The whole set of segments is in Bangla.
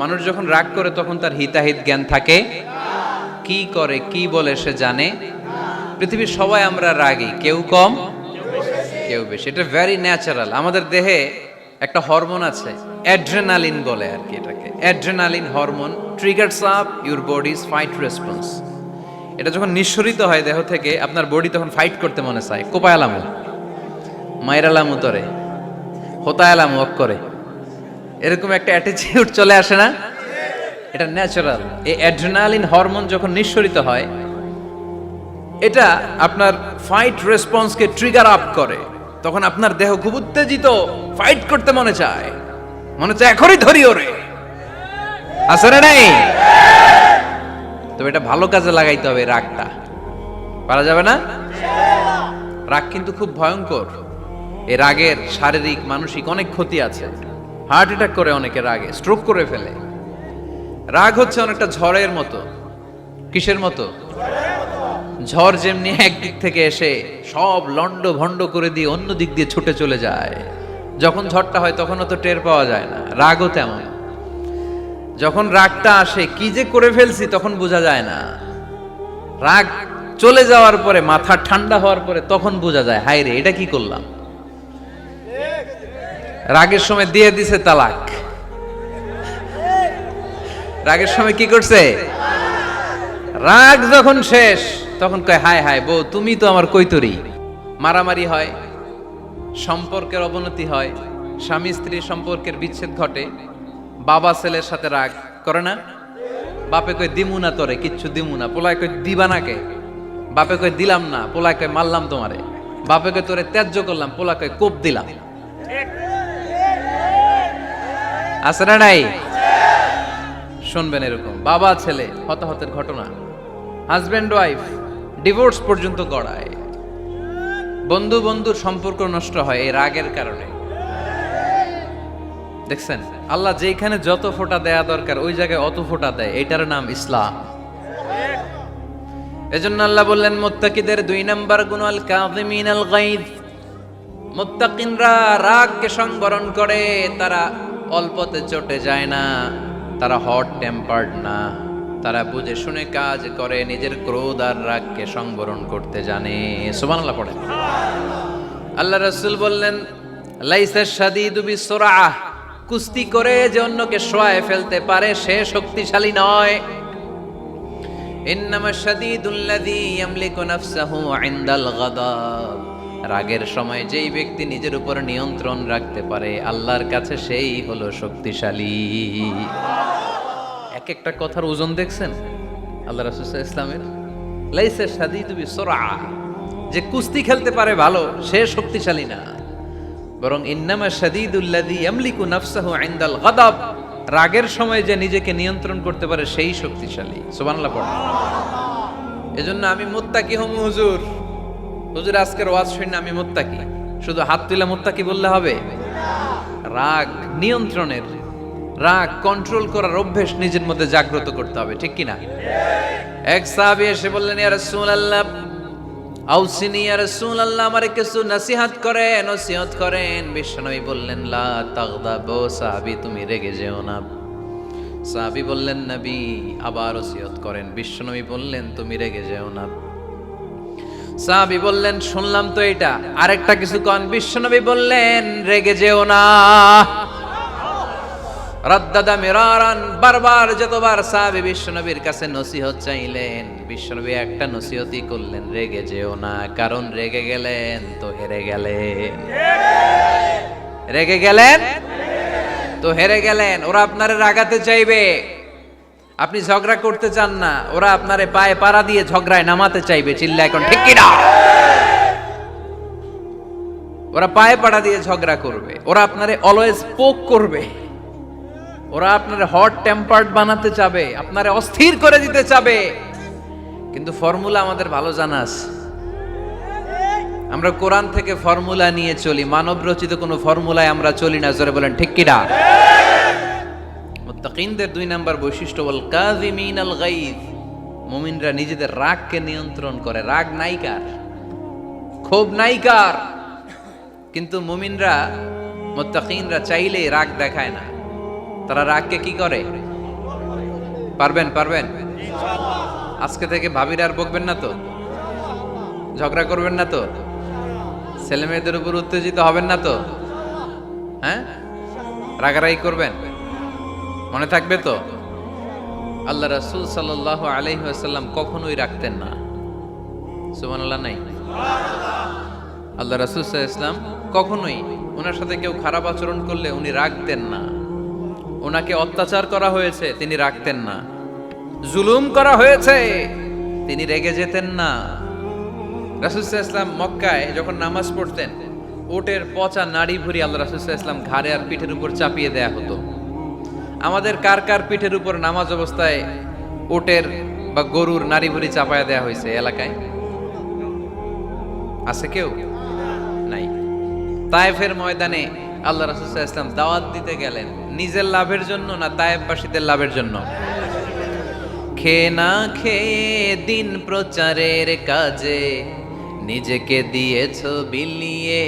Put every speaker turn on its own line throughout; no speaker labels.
মানুষ যখন রাগ করে তখন তার হিতাহিত জ্ঞান থাকে, কি করে কি বলে সে জানে। পৃথিবীর সবাই আমরা রাগী, কেউ কম কেউ বেশি, এটা ভেরি ন্যাচারাল। আমাদের দেহে একটা হরমোন আছে, অ্যাড্রেনালিন বলে আর কি এটাকে। Adrenaline hormone triggers up your bodies fight response. এটা যখন নিঃসরিত হয় দেহ থেকে, আপনার বডি তখন ফাইট করতে মনে চায়, কোপায়ালামু, মাইরালামু তরে, হোতায়ালামু অক করে, এরকম একটা অ্যাটিটিউড চলে আসে না? এটা ন্যাচারাল। এই অ্যাড্রেনালিন হরমোন যখন নিঃসরিত হয়, এটা আপনার ফাইট রেসপন্সকে ট্রিগার আপ করে। তখন আপনার দেহ খুব উত্তেজিত, ফাইট করতে মনে চায়, এখনই ধরি ওরে, আসলে নাই। তবে এটা ভালো কাজে লাগাইতে হবে, রাগটা পারা যাবে না। রাগ কিন্তু খুব ভয়ঙ্কর। এই রাগের শারীরিক মানসিক অনেক ক্ষতি আছে। হার্ট অ্যাটাক করে অনেকে রাগে, স্ট্রোক করে ফেলে। রাগ হচ্ছে অনেকটা ঝড়ের মতো। কিসের মতো? ঝড় যেমনি একদিক থেকে এসে সব লন্ড ভন্ড করে দিয়ে অন্য দিক দিয়ে ছুটে চলে যায়, যখন ঝড়টা হয় তখনও তো টের পাওয়া যায় না। রাগও তেমন। যখন রাগটা আসে, কি যে করে ফেলছি তখন বোঝা যায় না। রাগ চলে যাওয়ার পরে, মাথা ঠান্ডা হওয়ার পরে তখন বোঝা যায়, হায় রে এটা কি করলাম। রাগের সময় দিয়ে দিছে তালাক। রাগের সময় কি করছে? রাগ যখন শেষ তখন কয়, হায় হায় বউ তুমি তো আমার কৈতরি। মারামারি হয়, সম্পর্কের অবনতি হয়, স্বামী স্ত্রীর সম্পর্কের বিচ্ছেদ ঘটে। বাবা ছেলের সাথে রাগ করে না? বাপে কয় দিমু না তোরে, কিচ্ছু দিমু না। পোলায় কয় দিবা না কে? বাপে কয় দিলাম না। পোলায় কয় মারলাম তোমারে। বাপে কয় তোরে ত্যায্য করলাম। পোলা কয় কোপ দিলাম। আছে না নাই? শুনবেন এরকম বাবা ছেলে হতাহতের ঘটনা, হাজব্যান্ড ওয়াইফ ডিভোর্স পর্যন্ত গড়ায়। বন্ধু বন্ধুর সম্পর্ক নষ্ট হয় এই রাগের কারণে। দেখছেন, আল্লাহ যেখানে যত ফোঁটা দেয়া দরকার ওই জায়গায় অত ফোঁটা দেয়। এটার নাম ইসলাম। এজন্য আল্লাহ বললেন, মুত্তাকিদের 2 নাম্বার গুণ আল কাযিমিনাল গায়জ। মুত্তাকিনরা রাগকে সংবরণ করে, তারা অল্পতে চটে যায় না, তারা হট টেম্পার্ড না, তারা বুঝে শুনে কাজ করে, নিজের ক্রোধ আর রাগকে সংবরণ করতে জানে। সুবহানাল্লাহ পড়ে। আল্লাহ রাসূল বললেন, লাইসা শাদীদু বিসুরআহ, কুস্তি করে যে অন্যকে শোয়ায় ফেলতে পারে সে শক্তিশালী নয়। ইন্নামা শাদীদুল্লাযী ইয়ামলিকু নাফসাহু ইনদাল গাদাব, রাগের সময় যেই ব্যক্তি নিজের উপর নিয়ন্ত্রণ রাখতে পারে আল্লাহর কাছে সেই হলো শক্তিশালী। এক একটা কথার ওজন দেখছেন আল্লাহ রাসূল সাল্লাল্লাহু আলাইহি ওয়াসাল্লামের। লাইসা শাদীদু বিসুরআহ, যে কুস্তি খেলতে পারে ভালো সে শক্তিশালী না, বরং ইন্নামা শাদীদুল্লাযী ইয়ামলিকু নাফসাহু ইনদাল গাদাব, রাগের সময় যে নিজেকে নিয়ন্ত্রণ করতে পারে সেই শক্তিশালী। সুবহানাল্লাহ পড়ে। এজন্য আমি মুত্তাকি হম হুজুর। হুজুর আজকের ওয়াজ শুনে আমি মুত্তাকি, শুধু হাত তুলে মুত্তাকি বললে হবে? রাগ নিয়ন্ত্রণের, রাগ কন্ট্রোল করার অভ্যেস নিজের মধ্যে জাগ্রত করতে হবে, ঠিক কিনা? এক সাহাবী এসে বললেন, ইয়া রাসূলুল্লাহ আউসিনি, ইয়া রাসূলুল্লাহ আমারে কিছু নসিহত করেন। বিশ্বনবী বললেন, লা তাগদাবু, সাহাবী তুমি রেগে যেও না। সাহাবী বললেন, নবী আবার ওসিয়ত করেন। বিশ্বনবী বললেন, তুমি রেগে যেও না। সাহাবী বললেন, শুনলাম তো এটা, আরেকটা কিছু কোন। বিশ্বনবী বললেন, রেগে যেও না। রাদ্দাদা মিরারান, বারবার যতবার সাহাবী বিশ্বনবীর কাছে নসিহত চাইলেন, বিশ্বনবী একটা নসিহতই করলেন, রেগে যেও না, কারণ রেগে গেলেন তো হেরে গেলেন। রেগে গেলেন তো হেরে গেলেন। ওরা আপনারে রাগাতে চাইবে, আপনি ঝগড়া করতে চান না, ওরা আপনারে পায়ে পাড়া দিয়ে ঝগড়ায় নামাতে চাইবে। চিল্লা এখন ঠিক কিনা? ওরা পায়ে পাড়া দিয়ে ঝগড়া করবে, ওরা আপনারে অলওয়েজ পোক করবে, ওরা আপনার হট টেম্পার্ড বানাতে চাবে, আপনারে অস্থির করে দিতে চাবে। কিন্তু ফর্মুলা আমাদের ভালো জানা আছে। আমরা কোরআন থেকে ফর্মুলা নিয়ে চলি, মানব রচিত কোনো ফর্মুলায় আমরা চলি না। জোরে বলেন ঠিক কিনা? মুত্তাকিনদের 2 নাম্বার বৈশিষ্ট্য, ওয়াল কাযিমিনাল গায়জ, মুমিনরা নিজেদের রাগকে নিয়ন্ত্রণ করে। রাগ নাইকার, ক্ষোভ নাইকার, কিন্তু মুমিনরা মুত্তাকিনরা চাইলেই রাগ দেখায় না। তারা রাগকে কি করে? পারবেন পারবেন? আজকে থেকে ভাবির আর বকবেন না তো? ঝগড়া করবেন না তো? ছেলে মেয়েদের উপর উত্তেজিত হবেন না তো? হ্যাঁ, রাগারাগি করবেন? মনে থাকবে তো? আল্লাহ রাসূল সাল্লাল্লাহু আলাইহি ওয়াসাল্লাম কখনোই রাখতেন না। সুবহানাল্লাহ নাই? আল্লাহ রাসূল সাল্লাল্লাহু আলাইহি ওয়াসাল্লাম কখনোই ওনার সাথে কেউ খারাপ আচরণ করলে উনি রাখতেন না। ওনাকে অত্যাচার করা হয়েছে, তিনি রাখতেন না। জুলুম করা হয়েছে, তিনি রেগে যেতেন না। রাসূল সাল্লাল্লাহু আলাইহি ওয়াসাল্লাম মক্কায় যখন নামাজ পড়তেন, উটের পচা নাড়ি ভুঁড়ি আল্লাহ রাসূল সাল্লাল্লাহু আলাইহি ওয়াসাল্লাম ঘাড়ে আর পিঠের উপর চাপিয়ে দেয়া হতো। আমাদের কার কার পিঠের উপর নামাজ অবস্থায় উটের বা গরুর নাড়ি ভুঁড়ি চাপায়া দেয়া হয়েছে এলাকায়? আছে কেউ? নাই। তায়েফের ময়দানে আল্লাহ রাসূল সাল্লাল্লাহু আলাইহি ওয়াসাল্লাম দাওয়াত দিতে গেলেন, নিজের লাভের জন্য না তায়েফবাসীদের লাভের জন্য? খেয়ে না খেয়ে দিন প্রচারের কাজে নিজেকে দিয়েছ বিলিয়ে,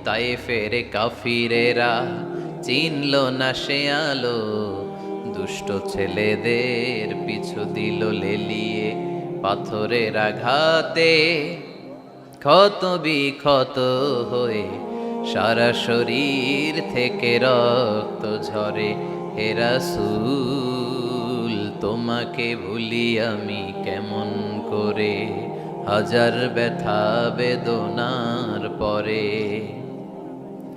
তায়েফের কাফিরেরা চিনল না সে আলো, দুষ্ট ছেলেদের পিছু দিল লেলিয়ে, পাথরের আঘাতে ক্ষত বিক্ষত হয়ে সারা শরীর থেকে রক্ত ঝরে। হে রাসূল তোমাকে ভুলি আমি কেমন করে, হাজার ব্যথা বেদনার পরে।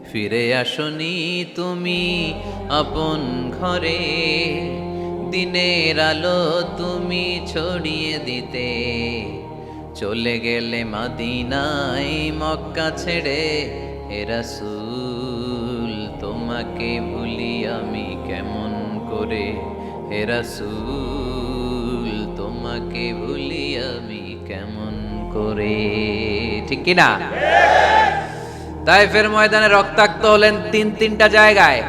ফিরে আসনি তুমি আপন ঘরে, দিনের আলো তুমি ছড়িয়ে দিতে, চলে গেলে মদিনায় মক্কা ছেড়ে। হে রাসূল তোমাকে ভুলি আমি কেমন করে, হে রাসূল তোমাকে ভুলি আমি কেমন করে। ঠিক কি না? তায়েফের ময়দানে রক্তাক্ত হলেন তিনটা জায়গায়,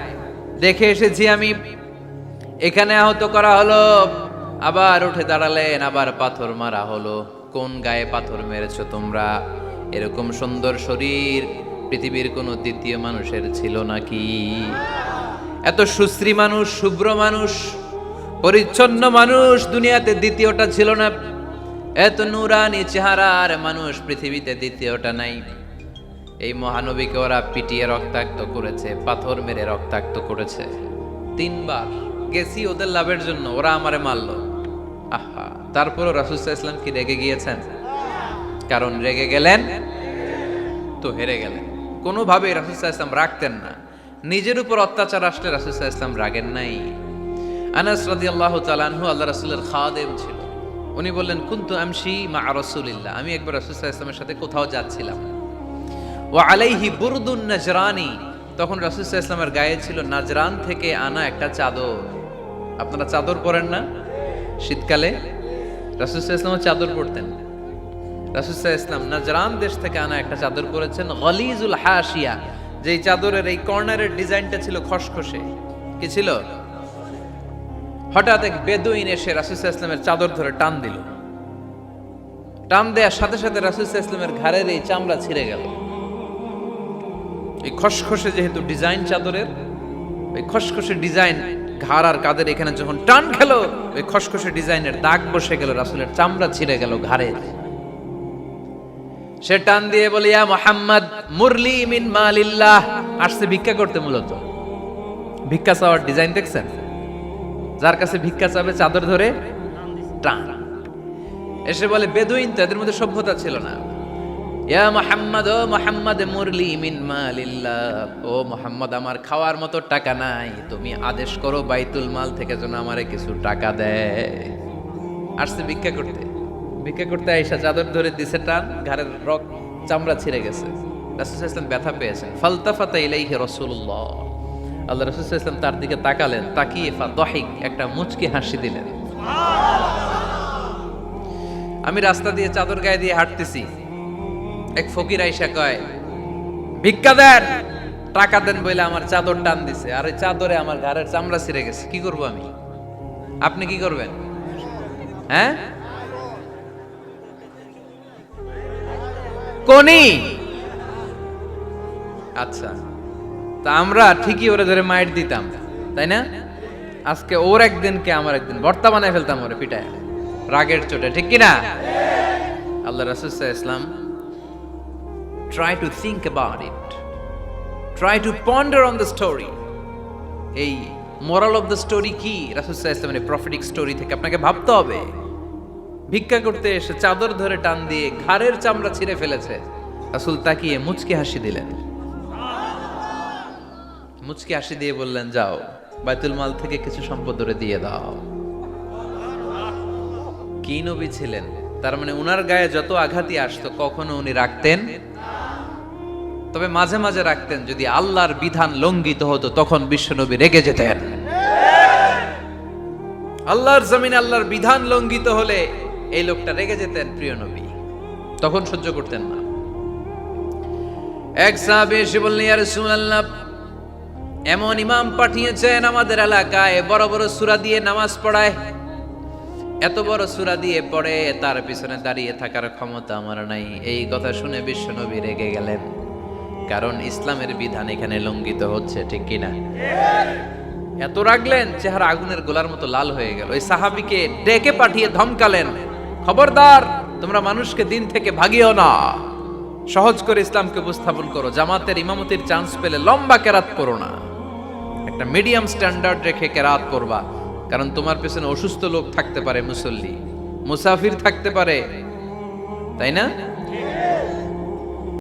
দেখে এসেছি আমি। এখানে আহত করা হলো, আবার উঠে দাঁড়ালেন, আবার পাথর মারা হলো। কোন গায়ে পাথর মেরেছো তোমরা? এরকম সুন্দর শরীর পৃথিবীর কোনো দ্বিতীয় মানুষের ছিল নাকি? এত সুশ্রী মানুষ, শুভ্র মানুষ, পরিচ্ছন্ন মানুষ দুনিয়াতে দ্বিতীয়টা ছিল না। এত নুরানি চেহারার মানুষ পৃথিবীতে দ্বিতীয়টা নাই। এই মহানবীকে ওরা পিটিয়ে রক্তাক্ত করেছে, পাথর মেরে রক্তাক্ত করেছে। 3 বার গেছি ওদের লাভের জন্য, ওরা আমারে মারলো। আহা, তারপরও রাসূল সাল্লাল্লাহু আলাইহি ওয়াসাল্লাম কি রেগে গিয়েছেন? কারণ রেগে গেলেন তো হেরে গেলেন। কোনোভাবেই রাসূল সাল্লাল্লাহু আলাইহি ওয়াসাল্লাম রাখতেন না। নিজের উপর অত্যাচার আসলে রাসূল সাল্লাল্লাহু আলাইহি ওয়াসাল্লাম রাগেন নাই। আনাস রাদিয়াল্লাহু তাআলা আনহু আল্লাহ রাসূলের খাদেম ছিল। উনি বললেন, কুনতু আমশি মা রাসূলিল্লাহ, আমি একবার রাসূল সাল্লাল্লাহু আলাইহি ওয়াসাল্লামের সাথে কোথাও যাচ্ছিলাম। ওয়া আলাইহি বুরদুন নাজরানি, তখন রাসূল সাল্লাল্লাহু আলাইহি ওয়াসাল্লামের গায়ে ছিল নাজরান থেকে আনা একটা চাদর। আপনারা চাদর পরেন না? শীতকালে রাসূল সাল্লাল্লাহু আলাইহি ওয়াসাল্লাম চাদর পরতেন। রাসূল সাল্লাল্লাহু আলাইহি ওয়াসাল্লাম নাজরান দেশ থেকে আনা একটা চাদর পরেছেন, গলিজুল হাশিয়া, যেই চাদরের এই কর্নারের ডিজাইনটা ছিল খসখসে। কি ছিল? হঠাৎ এক বেদুইন এসে রাসূল সাল্লাল্লাহু আলাইহি ওয়াসাল্লামের চাদর ধরে টান দিল। টান দেওয়ার সাথে সাথে রাসূল সাল্লাল্লাহু আলাইহি ওয়াসাল্লামের ঘাড়ের এই চামড়া ছিঁড়ে গেল। এই খসখসে যেহেতু ডিজাইন চাদরের, ওই খসখসে ডিজাইন ঘাড় আর কাদের এখানে যখন টান খেলো, ওই খসখসে ডিজাইনের দাগ বসে গেল, রাসূলের চামড়া ছিঁড়ে গেল ঘাড়ে। সে টান দিয়ে বলে, ইয়া মুহাম্মদ মুরলি মিন মালিল্লাহ, আসছে ভিক্ষা করতে। মূলত ভিক্ষা চাওয়ার ডিজাইন দেখছেন? যার কাছে ভিক্ষা চাবে চাদর ধরে টান। এসে বলে, বেদুইন তো, এদের মধ্যে সভ্যতা ছিল না। ইয়া মুহাম্মদ, ও মুহাম্মদ মুরলি মিন মালিল্লাহ, ও মুহাম্মদ আমার খাওয়ার মতো টাকা নাই, তুমি আদেশ করো বাইতুল মাল থেকে যেন আমারে কিছু টাকা দেয়। আসছে ভিক্ষা করতে। ভিক্ষা করতে আয়েশা চাদর ধরে দিছে টান, ঘাড়ের চামড়া ছিঁড়ে গেছে। রাসূল সাল্লাল্লাহু আলাইহি ওয়াসাল্লাম ব্যথা পেয়েছেন। ফালতাফাতা ইলাইহি রাসূলুল্লাহ, আল্লাহ রাসূল সাল্লাল্লাহু আলাইহি ওয়াসাল্লাম তার দিকে তাকালেন, তাকিয়ে ফাদাহিক, একটা মুচকি হাসি দিলেন। আমি রাস্তা দিয়ে চাদর গায়ে দিয়ে হাঁটতেছি, এক ফকির আইসা কয়, ভিক্ষা দেন, টাকা দেন বলে আমার চাদর টান দিছে, আর এই চাদরে আমার ঘাড়ের চামড়া ছিঁড়ে গেছে, কি করব আমি? আপনি কি করবেন? হ্যাঁ, কোনি? আচ্ছা, তা আমরা ঠিকই ওরে ধরে মাইর দিতাম, তাই না? আজকে ওর একদিন কে আমার একদিন ভর্তা বানায় ফেলতাম ওরে পিটায় রাগের চোটে, ঠিক কিনা? আল্লাহ রাসূল সাল্লাল্লাহু আলাইহি ওয়াসাল্লাম try to think about it, try to ponder on the story. এই moral of the story কি? রাসূল সাল্লাল্লাহু আলাইহি ওয়াসাল্লামের প্রফেটিক স্টোরি থেকে আপনাকে ভাবতে হবে। ভিক্ষা করতে এসে চাদর ধরে টান দিয়ে ঘাড়ের চামড়া ছিঁড়ে ফেলেছে, রাসূল তাকিয়ে মুচকি হাসি দিলেন, মুচকি হাসি দিয়ে বললেন, যাও বাইতুল মাল থেকে কিছু সম্পদ ধরে দিয়ে দাও। কি নবী ছিলেন! তার মানে উনার গায়ে যত আঘাতই আসতো কখনো উনি রাখতেন, তবে মাঝে মাঝে রাখতেন। যদি আল্লাহর বিধান লঙ্ঘিত হতো তখন বিশ্বনবী রেগে যেতেন। আল্লাহর জমিনে আল্লাহর বিধান লঙ্ঘিত হলে এই লোকটা রেগে যেতেন প্রিয় নবী, তখন সহ্য করতেন না। এক সাহাবী এসে বললেন, ইয়া রাসূলুল্লাহ, এমন ইমাম পাঠিয়েছেন আমাদের এলাকায় বড় বড় সূরা দিয়ে নামাজ পড়ায়, এত বড় সূরা দিয়ে পড়ে, তার পিছনে দাঁড়িয়ে থাকার ক্ষমতা আমার নাই। এই কথা শুনে বিশ্বনবী রেগে গেলেন, কারণ ইসলামের বিধান এখানে লঙ্ঘিত হচ্ছে, ঠিক কিনা? এত রাগলেন, চেহারা আগুনের গোলার মতো লাল হয়ে গেল। ওই সাহাবীকে ডেকে পাঠিয়ে ধমকালেন, খবরদার, তোমরা মানুষকে দিন থেকে ভাগিও না, সহজ করে ইসলামকে উপস্থাপন করো। জামাতের ইমামতির চান্স পেলে লম্বা কেরাত করো না, একটা মিডিয়াম স্ট্যান্ডার্ড রেখে কেরাত করবা, কারণ তোমার পেছনে অসুস্থ লোক থাকতে পারে, মুসল্লি মুসাফির থাকতে পারে, তাই না?